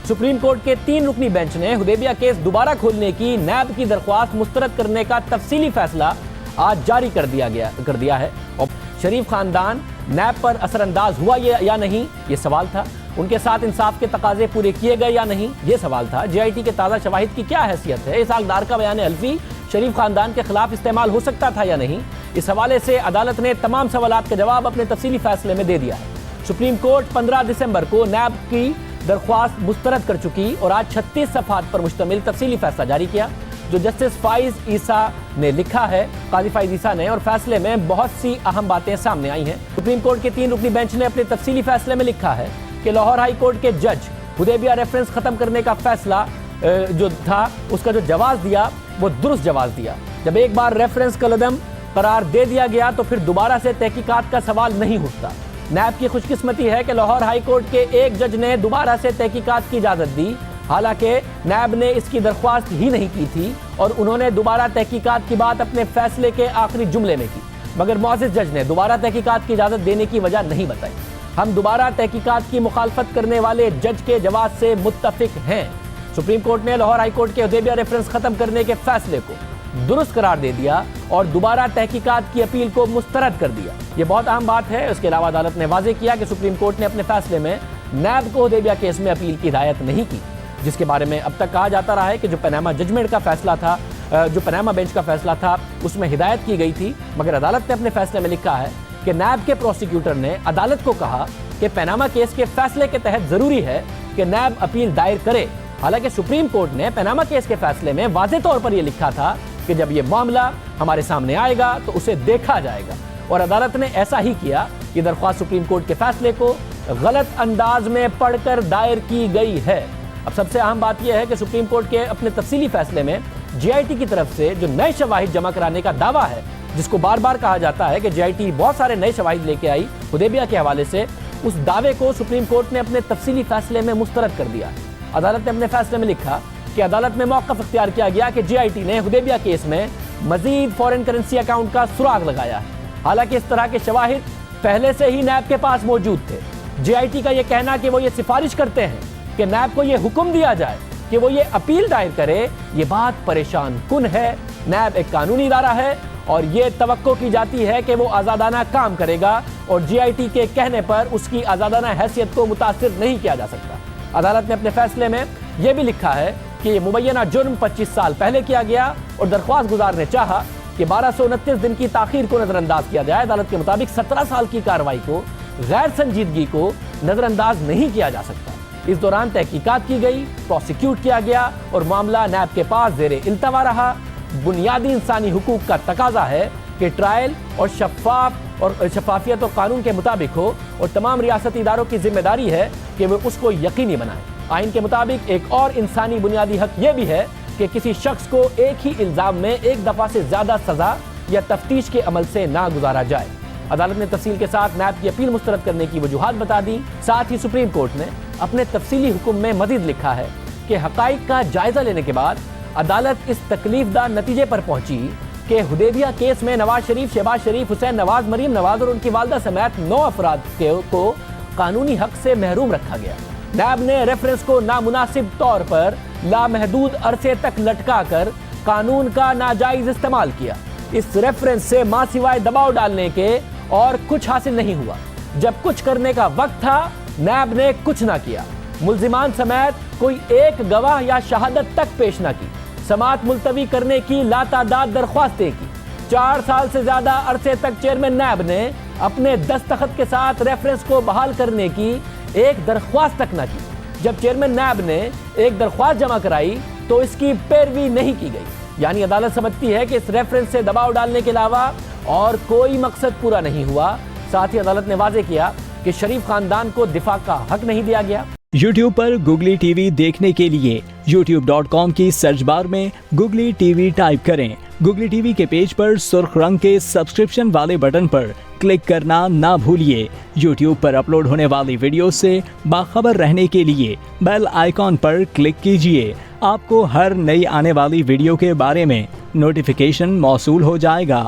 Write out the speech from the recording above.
Supreme court के 3 रुकनी bench ने Hudaibiya case दोबारा खोलने की नैब की दरख्वास्त मुस्तरद करने का तफसीली फैसला आज जारी कर दिया है। और शरीफ खानदान नैब पर असरअंदाज हुआ या नहीं, ये सवाल था। उनके साथ इंसाफ के तकाजे पूरे किए गए या नहीं, ये सवाल था। JIT के ताज़ा शवाहिद की क्या हैसियत है, इस हकदार का बयान हल्फी शरीफ खानदान के खिलाफ इस्तेमाल हो सकता था या नहीं, इस हवाले से अदालत ने तमाम सवालात का जवाब अपने तफसीली फैसले में दे दिया है। सुप्रीम कोर्ट 15 दिसंबर को नैब की दरख्वास्त मुस्तरद कर चुकी और आज 36 सफ़हात पर मुश्तमिल तफसीली फैसला जारी किया, जो जस्टिस फाइज ईसा ने लिखा है, काजी फाइज ईसा ने, और फैसले में बहुत सी अहम बातें सामने आई हैं। सुप्रीम कोर्ट के 3 रुकनी बेंच ने अपने तफसीली फैसले में लिखा है कि लाहौर हाई कोर्ट के जज हुदैबिया रेफरेंस खत्म करने का फैसला जो था, उसका जो जवाब दिया वो दुरुस्त जवाब दिया। जब एक बार रेफरेंस कलदम करार दे दिया गया तो फिर दोबारा से तहकीकात का सवाल नहीं उठता। नैब की खुशकिस्मती है कि लाहौर हाई कोर्ट के एक जज ने दोबारा से तहकीकात की इजाज़त दी, हालांकि नैब ने इसकी दरख्वास्त ही नहीं की थी और उन्होंने दोबारा तहकीकात की बात अपने फैसले के आखिरी जुमले में की, मगर मुअज़्ज़िज़ जज ने दोबारा तहकीकात की इजाज़त देने की वजह नहीं बताई। हम दोबारा तहकीकात की मुखालफत करने वाले जज के जवाब से मुत्तफिक हैं। सुप्रीम कोर्ट ने लाहौर हाई कोर्ट के हुदैबिया रेफरेंस खत्म करने के फैसले को दुरुस्त करार दे दिया और दोबारा तहकीकात की अपील को मुस्तरद कर दिया। ये बहुत अहम बात है। उसके अलावा अदालत ने वाज़ेह किया कि सुप्रीम कोर्ट ने अपने फैसले में नैब को हुदैबिया केस में अपील की हिदायत नहीं की, जिसके बारे में अब तक कहा जाता रहा है कि जो पनामा जजमेंट का फैसला था, जो पनामा बेंच का फैसला था, उसमें हिदायत की गई थी, मगर अदालत ने अपने फैसले में लिखा है कि नैब के प्रोसिक्यूटर ने अदालत को कहा कि पनामा केस के फैसले के तहत ज़रूरी है कि नैब अपील दायर करे। हालांकि सुप्रीम कोर्ट ने पनामा केस के फैसले में वाज़ेह तौर पर यह लिखा था कि जब ये मामला हमारे सामने आएगा तो उसे देखा जाएगा, और अदालत ने ऐसा ही किया। ये दरख्वास्त सुप्रीम कोर्ट के फैसले को गलत अंदाज में पढ़कर दायर की गई है। अब सबसे अहम बात यह है कि सुप्रीम कोर्ट के अपने तफसीली फैसले में JIT की तरफ से जो नए शवाहिद जमा कराने का दावा है, जिसको बार बार कहा जाता है कि JIT बहुत सारे नए शवाहिद लेके आई हुदैबिया के हवाले से, उस दावे को सुप्रीम कोर्ट ने अपने तफसीली फैसले में मुस्तरद कर दिया। अदालत ने अपने फैसले में लिखा कि अदालत में मौक़िफ़ इख्तियार किया गया कि JIT ने हुदैबिया केस में मजीद फॉरेन करेंसी अकाउंट का सुराग लगाया है। हालांकि इस तरह के शवाहिद पहले से ही नैब के पास मौजूद थे। JIT का यह कहना कि वो ये सिफारिश करते हैं कि नैब को ये हुक्म दिया जाए कि वो ये अपील दायर करे, ये बात परेशान कुन है। नैब एक कानूनी इदारा है और ये तवक्को की जाती है कि वो आज़ादाना काम करेगा, और JIT के कहने पर उसकी आज़ादाना हैसियत को मुतासिर नहीं किया जा सकता। अदालत ने अपने फैसले में यह भी लिखा है कि ये मुबैना जुर्म 25 साल पहले किया गया और दरख्वास्त गुजार ने चाहा कि 1229 दिन की ताखीर को नज़रअंदाज किया जाए। अदालत के मुताबिक 17 साल की कार्रवाई को, गैर संजीदगी को नज़रअंदाज नहीं किया जा सकता। इस दौरान तहकीकात की गई, प्रोसिक्यूट किया गया और मामला नैब के पास ज़ेरे इल्तवा रहा। बुनियादी इंसानी हुकूक का तकाजा है कि ट्रायल और शफाफियत और कानून के मुताबिक हो, और तमाम रियासती इदारों की जिम्मेदारी है कि वे उसको यकीनी बनाएं। आइन के मुताबिक एक और इंसानी बुनियादी हक यह भी है कि किसी शख्स को एक ही इल्ज़ाम में एक दफ़ा से ज़्यादा सज़ा या तफ्तीश के अमल से ना गुजारा जाए। अदालत ने तफसील के साथ नैब की अपील मुस्तरद करने की वजूहात बता दी। साथ ही सुप्रीम कोर्ट ने अपने तफसीली हुक्म में मज़ीद लिखा है कि हक़ाइक़ का जायज़ा लेने के बाद अदालत इस तकलीफदा नतीजे पर पहुंची कि हुदैबिया केस में नवाज शरीफ, शहबाज शरीफ, हुसैन नवाज, मरीम नवाज और उनकी वालदा समेत 9 अफराद को कानूनी हक से महरूम रखा गया। नैब ने रेफरेंस को नामुनासिब तौर पर लामहदूद अरसे तक लटका कर कानून का नाजायज इस्तेमाल किया। इस रेफरेंस से मां सिवाय दबाव डालने के और कुछ हासिल नहीं हुआ। जब कुछ करने का वक्त था, नैब ने कुछ ना किया। मुल्जिमान समेत कोई एक गवाह या शहादत तक पेश ना की। समात मुलतवी करने की लातादाद दरख्वास्तें की। 4 साल से ज्यादा अरसे तक चेयरमैन नैब ने अपने दस्तखत के साथ रेफरेंस को बहाल करने की एक दरख्वास्त तक न की। जब चेयरमैन नैब ने एक दरख्वास्त जमा कराई तो इसकी पैरवी नहीं की गई। यानी अदालत समझती है कि इस रेफरेंस से दबाव डालने के अलावा और कोई मकसद पूरा नहीं हुआ। साथ ही अदालत ने वाज़ेह किया कि शरीफ खानदान को दिफा का हक नहीं दिया गया। YouTube पर Googly TV देखने के लिए youtube.com की सर्च बार में Googly TV टाइप करें। Googly TV के पेज पर सुर्ख रंग के सब्सक्रिप्शन वाले बटन पर क्लिक करना ना भूलिए। YouTube पर अपलोड होने वाली वीडियो से बाखबर रहने के लिए बेल आइकॉन पर क्लिक कीजिए। आपको हर नई आने वाली वीडियो के बारे में नोटिफिकेशन मौसूल हो जाएगा।